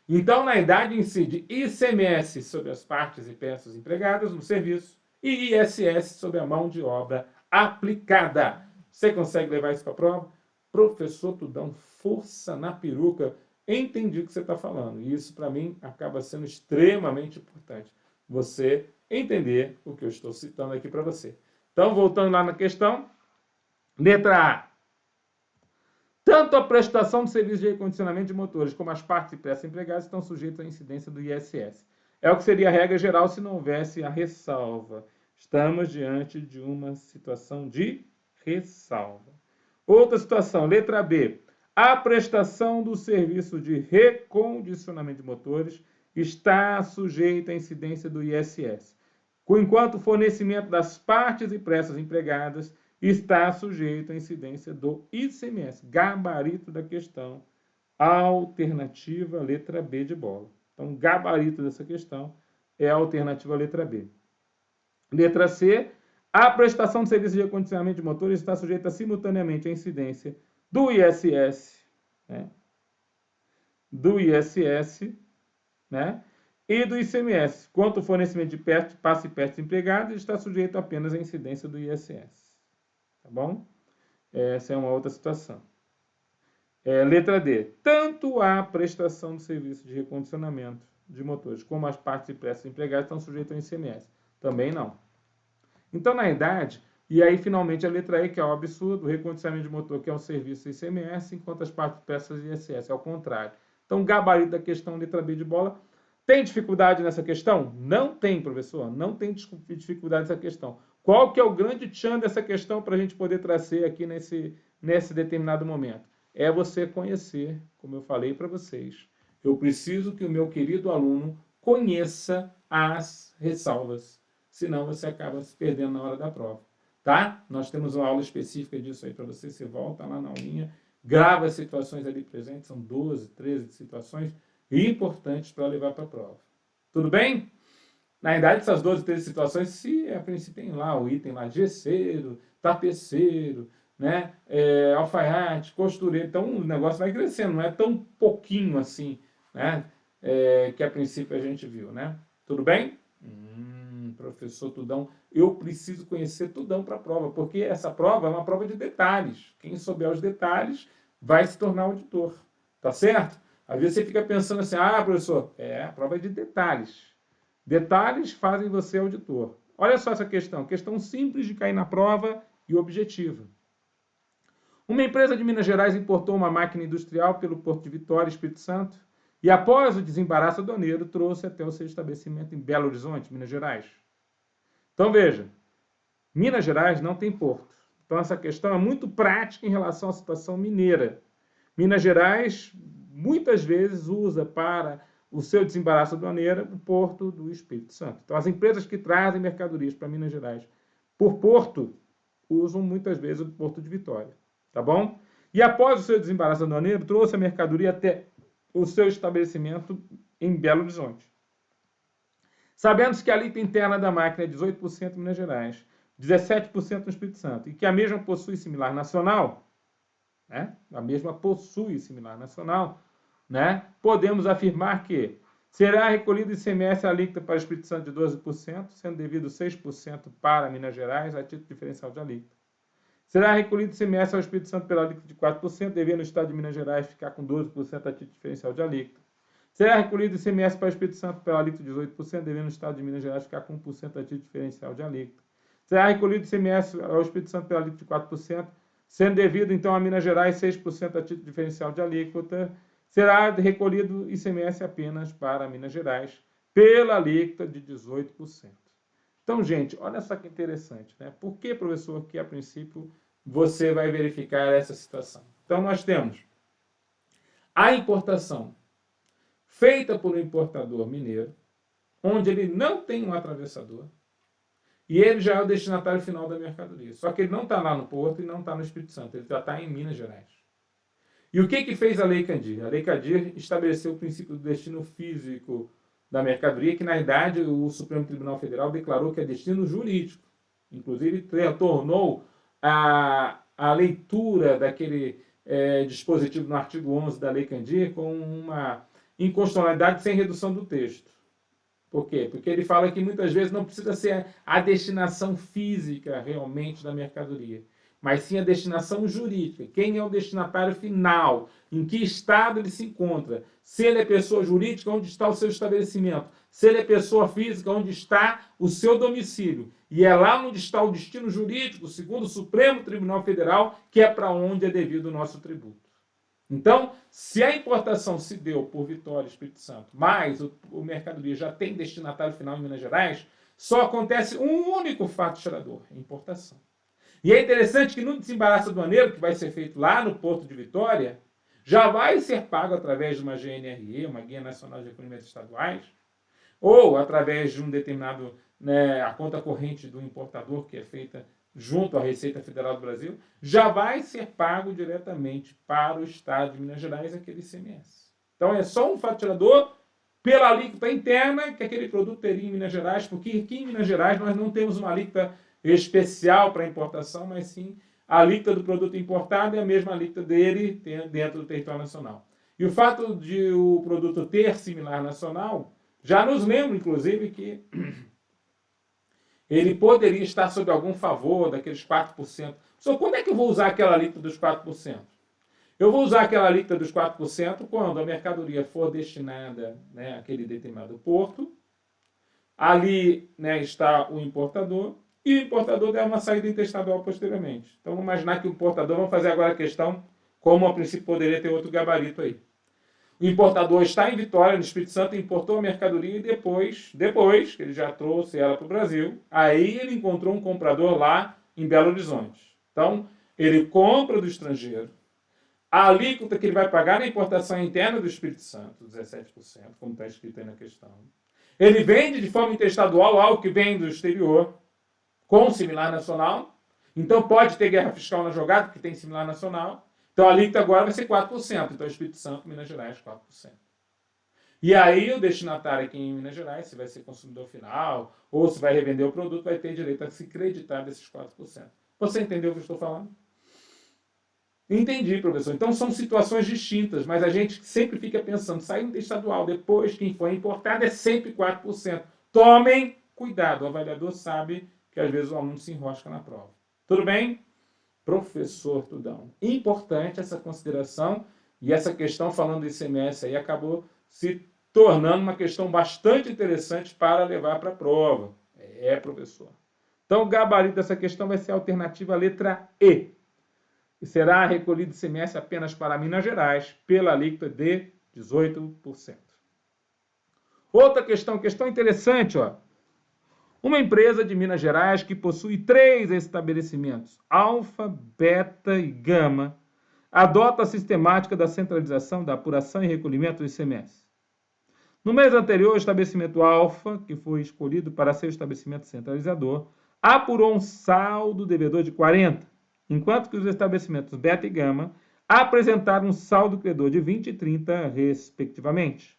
Então, na idade incide ICMS sobre as partes e peças empregadas no serviço e ISS sobre a mão de obra aplicada. Você consegue levar isso para a prova? Professor Tudão, força na peruca. Entendi o que você está falando. E isso, para mim, acaba sendo extremamente importante. Você entender o que eu estou citando aqui para você. Então, voltando lá na questão. Letra A. Tanto a prestação de serviço de recondicionamento de motores como as partes e peças empregadas estão sujeitas à incidência do ISS. É o que seria a regra geral se não houvesse a ressalva. Estamos diante de uma situação de ressalva. Outra situação, letra B. A prestação do serviço de recondicionamento de motores está sujeita à incidência do ISS, enquanto o fornecimento das partes e peças empregadas está sujeito à incidência do ICMS. Gabarito da questão. Alternativa letra B de bola. Então, gabarito dessa questão é a alternativa letra B. Letra C. A prestação de serviço de recondicionamento de motores está sujeita simultaneamente à incidência do ISS, né? Do ISS, né? E do ICMS. Quanto ao fornecimento de passe e peças empregadas, está sujeito apenas à incidência do ISS. Tá bom? Essa é uma outra situação. Letra D. Tanto a prestação de serviço de recondicionamento de motores como as partes e peças empregadas estão sujeitas ao ICMS. Também não. Então, na idade, e aí finalmente a letra E, que é o absurdo, o recondicionamento de motor, que é um serviço ICMS, enquanto as partes e peças ISS, é o contrário. Então, gabarito da questão, letra B de bola. Tem dificuldade nessa questão? Não tem, professor. Não tem dificuldade nessa questão. Qual que é o grande tchan dessa questão para a gente poder trazer aqui nesse determinado momento? É você conhecer, como eu falei para vocês. Eu preciso que o meu querido aluno conheça as ressalvas. Senão você acaba se perdendo na hora da prova. Tá? Nós temos uma aula específica disso aí para você. Você volta lá na aulinha, grava as situações ali presentes. São 12, 13 situações importantes para levar para a prova. Tudo bem? Na verdade, essas 12, 13 situações, se a princípio tem lá o item lá, gesseiro, tapeceiro, né, alfaiate, costureiro, então o negócio vai crescendo, não é tão pouquinho assim, né, que a princípio a gente viu, né? Tudo bem? Professor Tudão, eu preciso conhecer Tudão para a prova, porque essa prova é uma prova de detalhes. Quem souber os detalhes vai se tornar auditor, tá certo? Às vezes você fica pensando assim, professor, a prova é de detalhes. Detalhes fazem você auditor. Olha só essa questão simples de cair na prova e objetiva. Uma empresa de Minas Gerais importou uma máquina industrial pelo Porto de Vitória, Espírito Santo, e após o desembaraço aduaneiro, trouxe até o seu estabelecimento em Belo Horizonte, Minas Gerais. Então veja, Minas Gerais não tem porto. Então essa questão é muito prática em relação à situação mineira. Minas Gerais muitas vezes usa para o seu desembaraço aduaneiro o porto do Espírito Santo. Então as empresas que trazem mercadorias para Minas Gerais por porto usam muitas vezes o Porto de Vitória. Tá bom? E após o seu desembaraço aduaneiro, trouxe a mercadoria até o seu estabelecimento em Belo Horizonte. Sabendo-se que a alíquota interna da máquina é 18% em Minas Gerais, 17% no Espírito Santo, e que a mesma possui similar nacional, né? Né? Podemos afirmar que será recolhido ICMS alíquota para o Espírito Santo de 12%, sendo devido 6% para Minas Gerais, a título diferencial de alíquota. Será recolhido ICMS ao Espírito Santo pela alíquota de 4%, devendo o Estado de Minas Gerais ficar com 12% a título diferencial de alíquota. Será recolhido ICMS para o Espírito Santo pela alíquota de 18%, devendo o Estado de Minas Gerais ficar com 1% a título diferencial de alíquota. Será recolhido ICMS ao Espírito Santo pela alíquota de 4%, sendo devido, então, a Minas Gerais 6% a título diferencial de alíquota. será recolhido ICMS apenas para Minas Gerais, pela alíquota de 18%. Então, gente, olha só que interessante, né? Por que, professor, que a princípio você vai verificar essa situação? Então, nós temos a importação feita por um importador mineiro, onde ele não tem um atravessador, e ele já é o destinatário final da mercadoria. Só que ele não está lá no Porto e não está no Espírito Santo, ele já está em Minas Gerais. E o que fez a Lei Candir? A Lei Candir estabeleceu o princípio do destino físico da mercadoria, que na verdade o Supremo Tribunal Federal declarou que é destino jurídico. Inclusive tornou a leitura daquele dispositivo no artigo 11 da Lei Candir com uma inconstitucionalidade sem redução do texto. Por quê? Porque ele fala que muitas vezes não precisa ser a destinação física realmente da mercadoria, mas sim a destinação jurídica. Quem é o destinatário final? Em que estado ele se encontra? Se ele é pessoa jurídica, onde está o seu estabelecimento? Se ele é pessoa física, onde está o seu domicílio? E é lá onde está o destino jurídico, segundo o Supremo Tribunal Federal, que é para onde é devido o nosso tributo. Então, se a importação se deu por Vitória, Espírito Santo, mas o mercadoria já tem destinatário final em Minas Gerais, só acontece um único fato gerador, a importação. E é interessante que no desembaraço aduaneiro, que vai ser feito lá no Porto de Vitória, já vai ser pago através de uma GNRE, uma Guia Nacional de Recolhimentos Estaduais, ou através de um determinado, a conta corrente do importador, que é feita junto à Receita Federal do Brasil, já vai ser pago diretamente para o Estado de Minas Gerais aquele ICMS. Então é só um fato gerador pela alíquota interna que aquele produto teria em Minas Gerais, porque aqui em Minas Gerais nós não temos uma alíquota especial para importação, mas sim a alíquota do produto importado é a mesma alíquota dele dentro do território nacional. E o fato de o produto ter similar nacional já nos lembra, inclusive, que ele poderia estar sob algum favor daqueles 4%. Só quando é que eu vou usar aquela alíquota dos 4%? Eu vou usar aquela alíquota dos 4% quando a mercadoria for destinada àquele determinado porto. Ali está o importador. E o importador der uma saída interestadual posteriormente. Então, vamos imaginar que o importador, vamos fazer agora a questão como a princípio poderia ter outro gabarito aí. O importador está em Vitória, no Espírito Santo, importou a mercadoria e depois que ele já trouxe ela para o Brasil, aí ele encontrou um comprador lá em Belo Horizonte. Então, ele compra do estrangeiro, a alíquota que ele vai pagar na importação interna do Espírito Santo, 17%, como está escrito aí na questão. Ele vende de forma interestadual algo que vem do exterior, com similar nacional. Então, pode ter guerra fiscal na jogada, porque tem similar nacional. Então, a alíquota agora vai ser 4%. Então, Espírito Santo, Minas Gerais, 4%. E aí, o destinatário aqui em Minas Gerais, se vai ser consumidor final, ou se vai revender o produto, vai ter direito a se creditar desses 4%. Você entendeu o que eu estou falando? Entendi, professor. Então, são situações distintas, mas a gente sempre fica pensando, saindo interestadual, depois quem for importado é sempre 4%. Tomem cuidado, o avaliador sabe que às vezes o aluno se enrosca na prova. Tudo bem? Professor Tudão, importante essa consideração, e essa questão falando do ICMS aí acabou se tornando uma questão bastante interessante para levar para a prova. Professor. Então, o gabarito dessa questão vai ser a alternativa letra E. E será recolhido ICMS apenas para Minas Gerais, pela alíquota de 18%. Outra questão interessante, ó. Uma empresa de Minas Gerais que possui 3 estabelecimentos, alfa, beta e gama, adota a sistemática da centralização da apuração e recolhimento do ICMS. No mês anterior, o estabelecimento alfa, que foi escolhido para ser o estabelecimento centralizador, apurou um saldo devedor de 40, enquanto que os estabelecimentos beta e gama apresentaram um saldo credor de 20 e 30, respectivamente.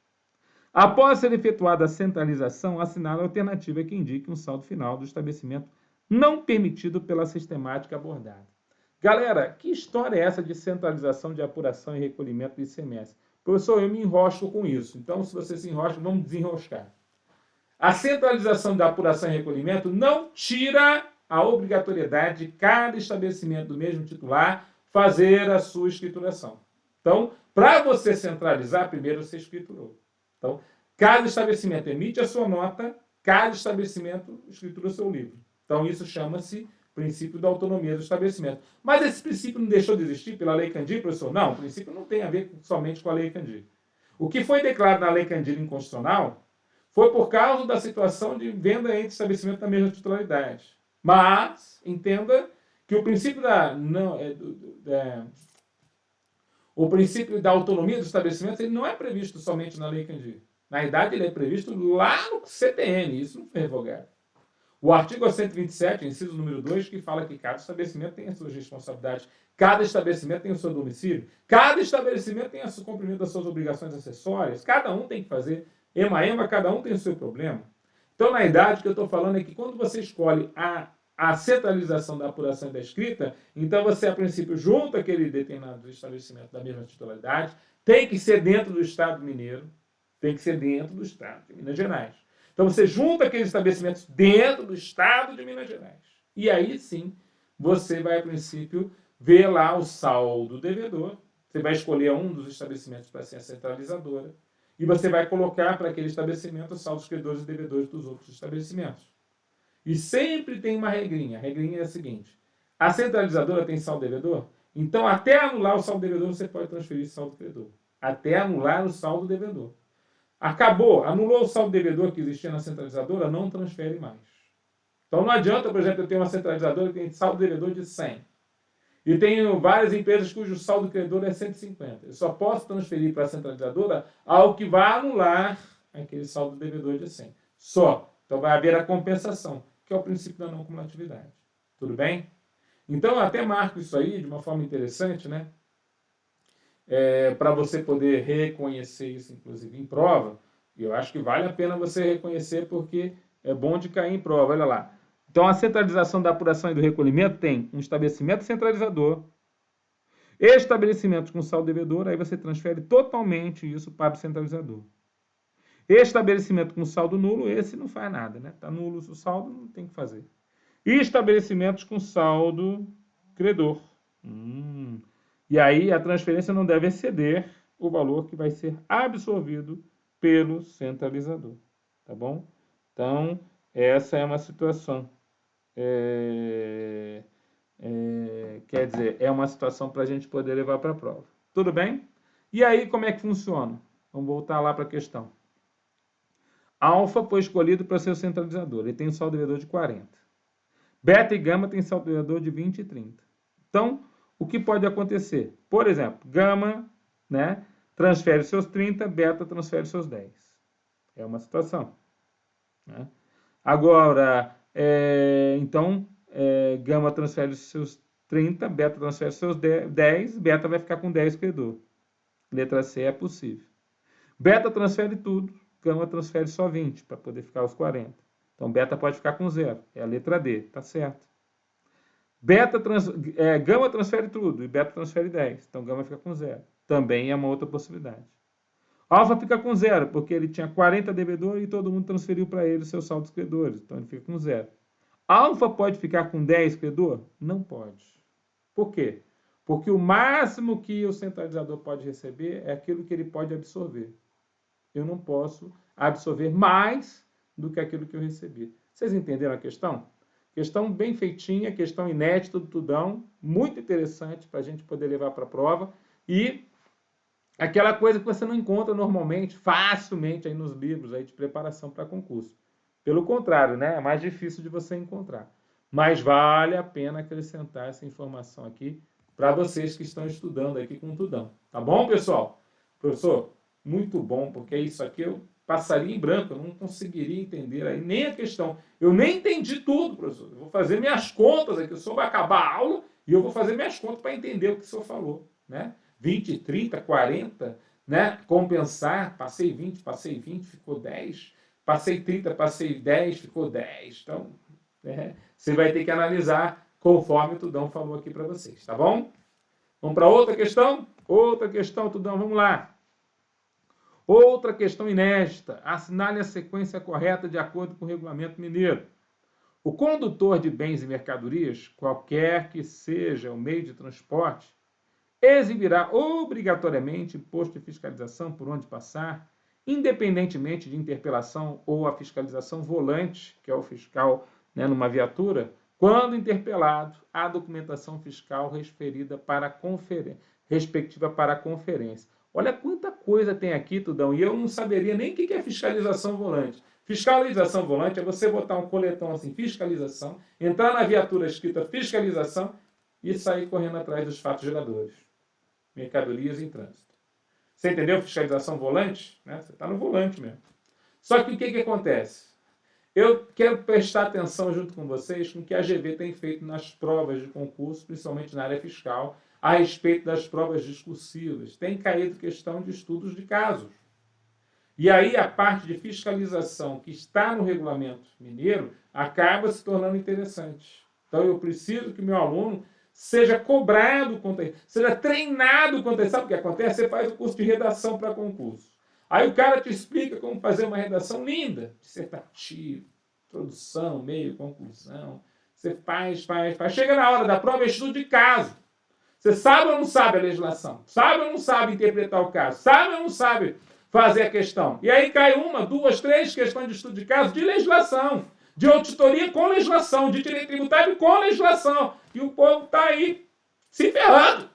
Após ser efetuada a centralização, assinala a alternativa que indique um saldo final do estabelecimento não permitido pela sistemática abordada. Galera, que história é essa de centralização de apuração e recolhimento do ICMS? Professor, eu me enrosco com isso. Então, se você se enrosca, vamos desenroscar. A centralização da apuração e recolhimento não tira a obrigatoriedade de cada estabelecimento do mesmo titular fazer a sua escrituração. Então, para você centralizar, primeiro você escriturou. Então, cada estabelecimento emite a sua nota, cada estabelecimento escritura o seu livro. Então, isso chama-se princípio da autonomia do estabelecimento. Mas esse princípio não deixou de existir pela Lei Candir, professor? Não, o princípio não tem a ver somente com a Lei Candir. O que foi declarado na Lei Candir inconstitucional foi por causa da situação de venda entre estabelecimentos da mesma titularidade. Mas, entenda que o princípio o princípio da autonomia dos estabelecimentos ele não é previsto somente na Lei Candir. Na verdade, ele é previsto lá no CTN, isso não foi revogado. O artigo 127, inciso número 2, que fala que cada estabelecimento tem as suas responsabilidades, cada estabelecimento tem o seu domicílio, cada estabelecimento tem o cumprimento das suas obrigações acessórias, cada um tem que fazer ema-ema, cada um tem o seu problema. Então, na verdade, o que eu estou falando é que quando você escolhe a centralização da apuração e da escrita, então você, a princípio, junta aquele determinado estabelecimento da mesma titularidade, tem que ser dentro do Estado mineiro, tem que ser dentro do Estado de Minas Gerais. Então você junta aqueles estabelecimentos dentro do Estado de Minas Gerais. E aí sim, você vai, a princípio, ver lá o saldo devedor. Você vai escolher um dos estabelecimentos para ser a centralizadora. E você vai colocar para aquele estabelecimento os saldos credores e devedores dos outros estabelecimentos. E sempre tem uma regrinha. A regrinha é a seguinte. A centralizadora tem saldo devedor? Então, até anular o saldo devedor, você pode transferir saldo credor. Até anular o saldo devedor. Acabou, anulou o saldo devedor que existia na centralizadora, não transfere mais. Então não adianta, por exemplo, eu tenho uma centralizadora que tem saldo devedor de 100. E tenho várias empresas cujo saldo credor é 150. Eu só posso transferir para a centralizadora algo que vai anular aquele saldo devedor de 100. Só. Então vai haver a compensação, que é o princípio da não cumulatividade. Tudo bem? Então eu até marco isso aí de uma forma interessante, né? Para você poder reconhecer isso, inclusive, em prova. E eu acho que vale a pena você reconhecer porque é bom de cair em prova. Olha lá. Então, a centralização da apuração e do recolhimento tem um estabelecimento centralizador, estabelecimentos com saldo devedor, aí você transfere totalmente isso para o centralizador. Estabelecimento com saldo nulo, esse não faz nada, né? Está nulo o saldo, não tem que fazer. E estabelecimentos com saldo credor. E aí a transferência não deve exceder o valor que vai ser absorvido pelo centralizador. Tá bom? Então, essa é uma situação. Quer dizer, é uma situação para a gente poder levar para a prova. Tudo bem? E aí, como é que funciona? Vamos voltar lá para a questão. Alfa foi escolhido para ser o centralizador. Ele tem um saldo devedor de 40. Beta e gama tem saldo devedor de 20 e 30. Então, o que pode acontecer? Por exemplo, gama, né, transfere seus 30, beta transfere seus 10. É uma situação. Né? Agora, então, gama transfere seus 30, beta transfere seus 10, beta vai ficar com 10 credor. Letra C é possível. Beta transfere tudo, gama transfere só 20, para poder ficar os 40. Então, beta pode ficar com 0. É a letra D, tá certo. Gama transfere tudo e beta transfere 10. Então, gama fica com 0. Também é uma outra possibilidade. Alfa fica com 0, porque ele tinha 40 devedores e todo mundo transferiu para ele os seus saldos credores. Então, ele fica com 0. Alfa pode ficar com 10 credor? Não pode. Por quê? Porque o máximo que o centralizador pode receber é aquilo que ele pode absorver. Eu não posso absorver mais do que aquilo que eu recebi. Vocês entenderam a questão? Questão bem feitinha, questão inédita do Tudão, muito interessante para a gente poder levar para a prova. E aquela coisa que você não encontra normalmente, facilmente aí nos livros aí de preparação para concurso. Pelo contrário, né? É mais difícil de você encontrar. Mas vale a pena acrescentar essa informação aqui para vocês que estão estudando aqui com o Tudão. Tá bom, pessoal? Professor, muito bom, porque isso aqui eu passaria em branco, eu não conseguiria entender aí nem a questão. Eu nem entendi tudo, professor. Eu vou fazer minhas contas aqui, o senhor vai acabar a aula e eu vou fazer minhas contas para entender o que o senhor falou, né? 20, 30, 40, né? Compensar, passei 20, ficou 10. Passei 30, passei 10, ficou 10. Então, você vai ter que analisar conforme o Tudão falou aqui para vocês, tá bom? Vamos para outra questão? Outra questão, Tudão, vamos lá. Outra questão inédita. Assinale a sequência correta de acordo com o regulamento mineiro. O condutor de bens e mercadorias, qualquer que seja o meio de transporte, exibirá obrigatoriamente imposto de fiscalização por onde passar, independentemente de interpelação ou a fiscalização volante, que é o fiscal, né, numa viatura, quando interpelado, a documentação fiscal respectiva para a conferência. Olha quanta coisa tem aqui, Tudão, e eu não saberia nem o que é fiscalização volante. Fiscalização volante é você botar um coletão assim, fiscalização, entrar na viatura escrita fiscalização e sair correndo atrás dos fatos geradores. Mercadorias em trânsito. Você entendeu fiscalização volante? Né? Você está no volante mesmo. Só que o que acontece? Eu quero prestar atenção junto com vocês com o que a GV tem feito nas provas de concurso, principalmente na área fiscal, a respeito das provas discursivas. Tem caído questão de estudos de casos. E aí a parte de fiscalização que está no regulamento mineiro acaba se tornando interessante. Então eu preciso que meu aluno seja cobrado quanto a isso, seja treinado quanto a isso. Sabe o que acontece? Você faz o curso de redação para concurso. Aí o cara te explica como fazer uma redação linda, dissertativa, introdução, meio, conclusão. Você faz. Chega na hora da prova, é estudo de caso. Você sabe ou não sabe a legislação? Sabe ou não sabe interpretar o caso? Sabe ou não sabe fazer a questão? E aí cai uma, duas, três questões de estudo de caso de legislação, de auditoria com legislação, de direito tributário com legislação. E o povo está aí se ferrando.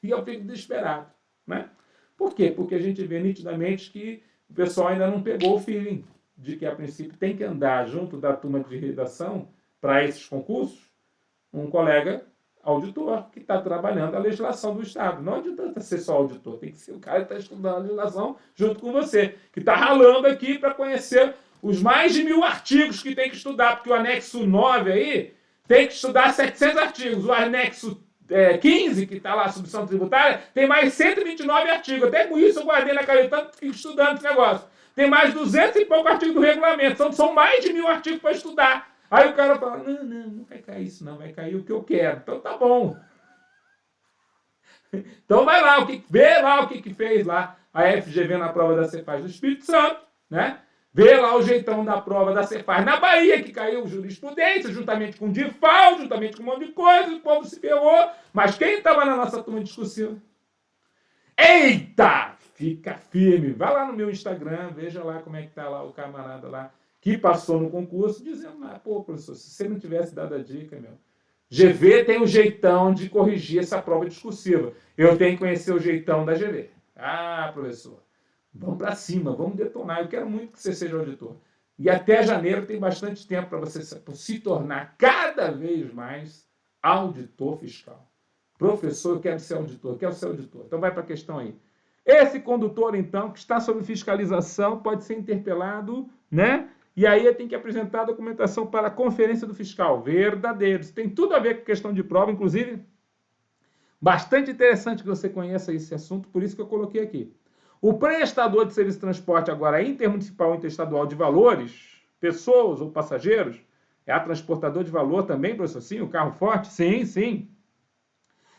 E eu fico desesperado. Né? Por quê? Porque a gente vê nitidamente que o pessoal ainda não pegou o feeling de que, a princípio, tem que andar junto da turma de redação para esses concursos um colega auditor que está trabalhando a legislação do Estado. Não adianta ser só auditor, tem que ser o cara que está estudando a legislação junto com você, que está ralando aqui para conhecer os mais de 1000 artigos que tem que estudar, porque o anexo 9 aí tem que estudar 700 artigos, o anexo 15, que está lá, a substituição tributária, tem mais 129 artigos. Até com isso eu guardei na caneta, fico estudando esse negócio. Tem mais 200 e pouco artigos do regulamento, são mais de 1000 artigos para estudar. Aí o cara fala, não vai cair isso não, vai cair o que eu quero. Então tá bom. Então vai lá, vê lá o que fez lá a FGV na prova da Cefaz do Espírito Santo, né? Vê lá o jeitão da prova da Cefaz na Bahia, que caiu jurisprudência, juntamente com o DIFAL, juntamente com um monte de coisa, o povo se ferrou. Mas quem estava na nossa turma discursiva? Eita! Fica firme. Vai lá no meu Instagram, veja lá como é que tá lá o camarada lá, que passou no concurso, dizendo, pô, professor, se você não tivesse dado a dica, meu, GV tem um jeitão de corrigir essa prova discursiva. Eu tenho que conhecer o jeitão da GV. Ah, professor, vamos para cima, vamos detonar. Eu quero muito que você seja auditor. E até janeiro tem bastante tempo para você se tornar cada vez mais auditor fiscal. Professor, eu quero ser auditor, quero ser auditor. Então vai para a questão aí. Esse condutor, então, que está sob fiscalização, pode ser interpelado, né? E aí tem que apresentar a documentação para a conferência do fiscal. Verdadeiro. Isso tem tudo a ver com questão de prova, inclusive, bastante interessante que você conheça esse assunto, por isso que eu coloquei aqui. O prestador de serviço de transporte agora intermunicipal ou interestadual de valores, pessoas ou passageiros, é a transportador de valor também, professor? Sim, o carro forte? Sim, sim.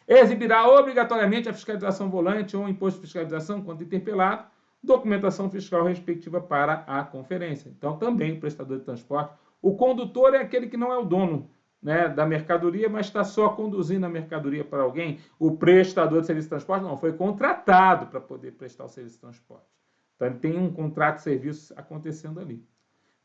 Exibirá obrigatoriamente a fiscalização volante ou imposto de fiscalização quando interpelado, documentação fiscal respectiva para a conferência. Então, também o prestador de transporte. O condutor é aquele que não é o dono, né, da mercadoria, mas está só conduzindo a mercadoria para alguém. O prestador de serviço de transporte não, foi contratado para poder prestar o serviço de transporte. Então, ele tem um contrato de serviço acontecendo ali.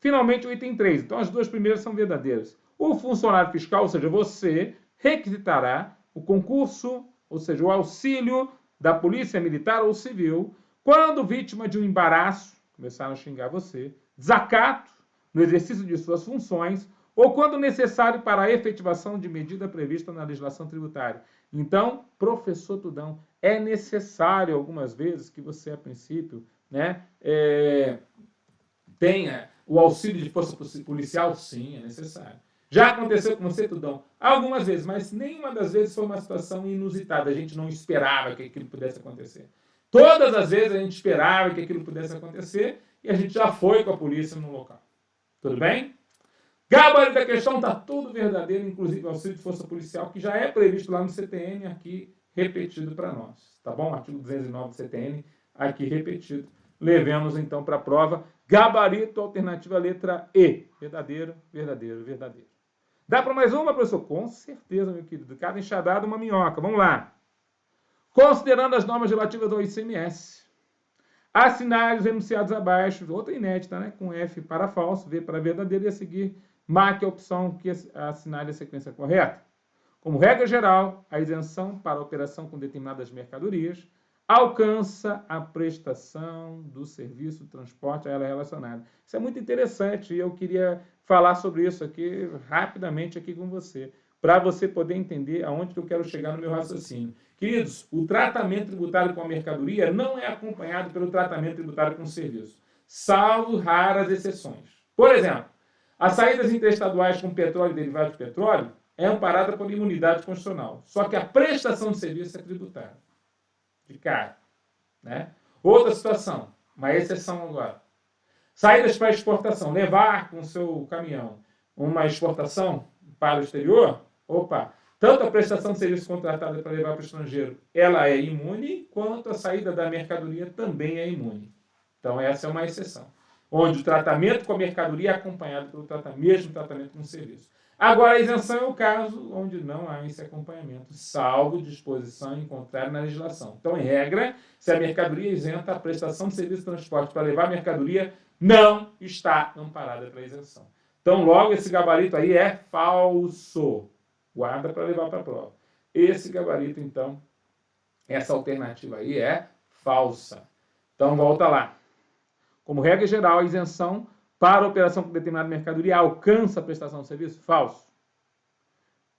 Finalmente, o item 3. Então, as duas primeiras são verdadeiras. O funcionário fiscal, ou seja, você, requisitará o concurso, ou seja, o auxílio da polícia militar ou civil, quando vítima de um embaraço, começaram a xingar você, desacato no exercício de suas funções, ou quando necessário para a efetivação de medida prevista na legislação tributária. Então, professor Tudão, é necessário algumas vezes que você, a princípio, né, tenha o auxílio de força policial? Sim, é necessário. Já aconteceu com você, Tudão? Algumas vezes, mas nenhuma das vezes foi uma situação inusitada. A gente não esperava que aquilo pudesse acontecer. Todas as vezes a gente esperava que aquilo pudesse acontecer e a gente já foi com a polícia no local. Tudo bem? Gabarito da questão está tudo verdadeiro, inclusive o auxílio de força policial, que já é previsto lá no CTN, aqui repetido para nós. Tá bom? Artigo 209 do CTN, aqui repetido. Levemos então para a prova. Gabarito, alternativa letra E. Verdadeiro, verdadeiro, verdadeiro. Dá para mais uma, professor? Com certeza, meu querido. Cada enxadada, uma minhoca. Vamos lá. Considerando as normas relativas ao ICMS, assinar os enunciados abaixo, outra inédita, né? Com F para falso, V para verdadeiro e a seguir marque a opção que assinale a sequência correta. Como regra geral, a isenção para operação com determinadas mercadorias alcança a prestação do serviço de transporte a ela relacionada. Isso é muito interessante e eu queria falar sobre isso aqui rapidamente aqui com você, para você poder entender aonde que eu quero chegar no meu raciocínio. Queridos, o tratamento tributário com a mercadoria não é acompanhado pelo tratamento tributário com o serviço, salvo raras exceções. Por exemplo, as saídas interestaduais com petróleo e derivados de petróleo é amparada por imunidade constitucional, só que a prestação de serviço é tributária, de cara, né? Outra situação, uma exceção agora. Saídas para exportação, levar com o seu caminhão uma exportação para o exterior, opa, tanto a prestação de serviço contratada para levar para o estrangeiro, ela é imune, quanto a saída da mercadoria também é imune. Então essa é uma exceção, onde o tratamento com a mercadoria é acompanhado pelo mesmo tratamento com o serviço. Agora, a isenção é o caso onde não há esse acompanhamento, salvo disposição em contrário na legislação. Então, em regra, se a mercadoria é isenta, a prestação de serviço de transporte para levar a mercadoria não está amparada pela isenção. Então, logo, esse gabarito aí é falso. Guarda para levar para a prova. Esse gabarito, então, essa alternativa aí é falsa. Então, volta lá. Como regra geral, a isenção para a operação com determinada mercadoria alcança a prestação de serviço? Falso.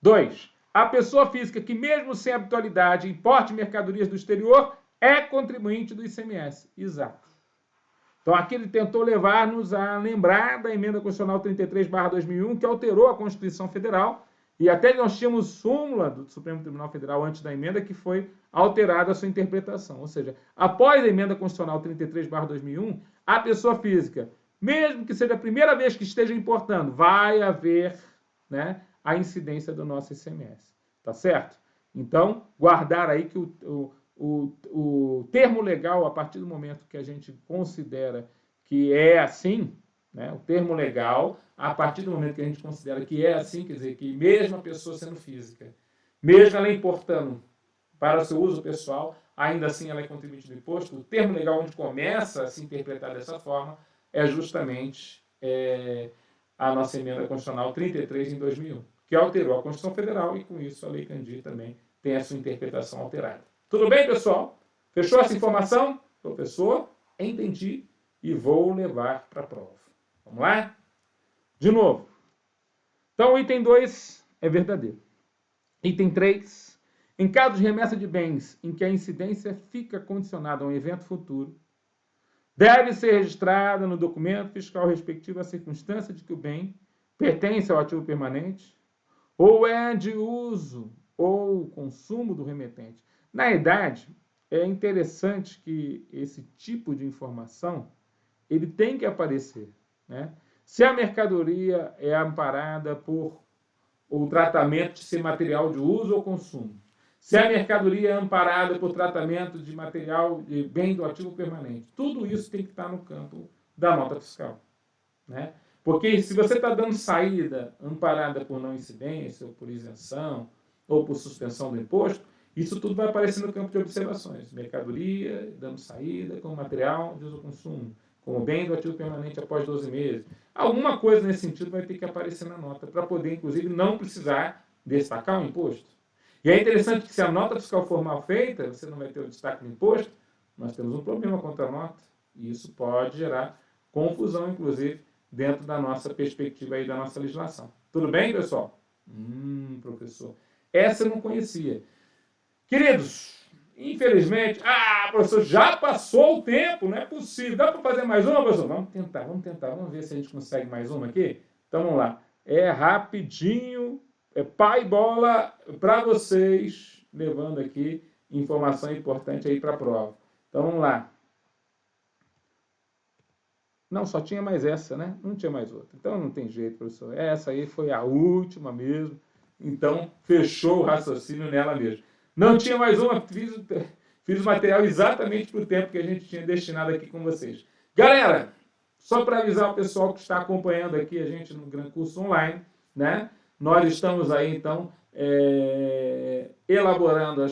2. A pessoa física que, mesmo sem habitualidade, importe mercadorias do exterior, é contribuinte do ICMS. Exato. Então, aqui ele tentou levar-nos a lembrar da Emenda Constitucional 33/2001, que alterou a Constituição Federal, e até nós tínhamos súmula do Supremo Tribunal Federal antes da emenda que foi alterada a sua interpretação. Ou seja, após a Emenda Constitucional 33/2001, a pessoa física, mesmo que seja a primeira vez que esteja importando, vai haver, né, a incidência do nosso ICMS. Tá certo? Então, guardar aí que o termo legal, a partir do momento que a gente considera que é assim, né, o termo legal, a partir do momento que a gente considera que é assim, quer dizer, que mesmo a pessoa sendo física, mesmo ela importando para o seu uso pessoal, ainda assim ela é contribuinte do imposto, o termo legal onde começa a se interpretar dessa forma é justamente a nossa Emenda Constitucional 33 em 2001, que alterou a Constituição Federal e com isso a Lei Candir também tem a sua interpretação alterada. Tudo bem, pessoal? Fechou essa informação? Professor, entendi e vou levar para a prova. Vamos lá? De novo. Então, o item 2 é verdadeiro. Item 3. Em caso de remessa de bens em que a incidência fica condicionada a um evento futuro, deve ser registrada no documento fiscal respectivo a circunstância de que o bem pertence ao ativo permanente ou é de uso ou consumo do remetente. Na verdade, é interessante que esse tipo de informação ele tem que aparecer, né? Se a mercadoria é amparada por o tratamento de ser material de uso ou consumo, se a mercadoria é amparada por tratamento de material de bem do ativo permanente, tudo isso tem que estar no campo da nota fiscal, né? Porque se você está dando saída amparada por não incidência, ou por isenção, ou por suspensão do imposto, isso tudo vai aparecer no campo de observações. Mercadoria, dando saída, como material de uso ou consumo, como bem do ativo permanente após 12 meses. Alguma coisa nesse sentido vai ter que aparecer na nota, para poder, inclusive, não precisar destacar o imposto. E é interessante que se a nota fiscal for mal feita, você não vai ter o destaque do imposto, nós temos um problema contra a nota, e isso pode gerar confusão, inclusive, dentro da nossa perspectiva aí da nossa legislação. Tudo bem, pessoal? Professor, essa eu não conhecia. Queridos, infelizmente, professor, já passou o tempo, não é possível. Dá para fazer mais uma, professor? Vamos tentar, vamos ver se a gente consegue mais uma aqui. Então, vamos lá. É rapidinho, é pá e bola para vocês, levando aqui informação importante aí para a prova. Então, vamos lá. Não, só tinha mais essa, né? Não tinha mais outra. Então, não tem jeito, professor. Essa aí foi a última mesmo. Então, fechou o raciocínio nela mesmo. Não tinha mais uma, fiz o material exatamente para o tempo que a gente tinha destinado aqui com vocês. Galera, só para avisar o pessoal que está acompanhando aqui a gente no Gran Curso Online, né? Nós estamos aí, então, elaborando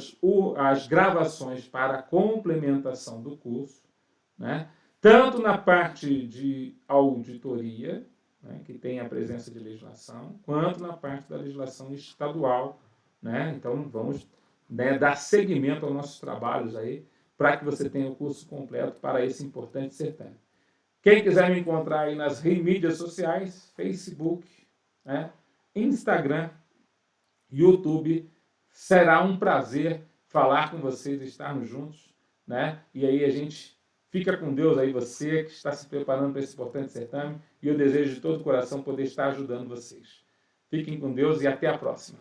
as gravações para a complementação do curso, né? Tanto na parte de auditoria, né, que tem a presença de legislação, quanto na parte da legislação estadual, né? Então, vamos, né, dar seguimento aos nossos trabalhos aí, para que você tenha o curso completo para esse importante certame. Quem quiser me encontrar aí nas mídias sociais, Facebook, né, Instagram, YouTube, será um prazer falar com vocês, estarmos juntos, né? E aí a gente fica com Deus aí, você que está se preparando para esse importante certame, e eu desejo de todo o coração poder estar ajudando vocês. Fiquem com Deus e até a próxima.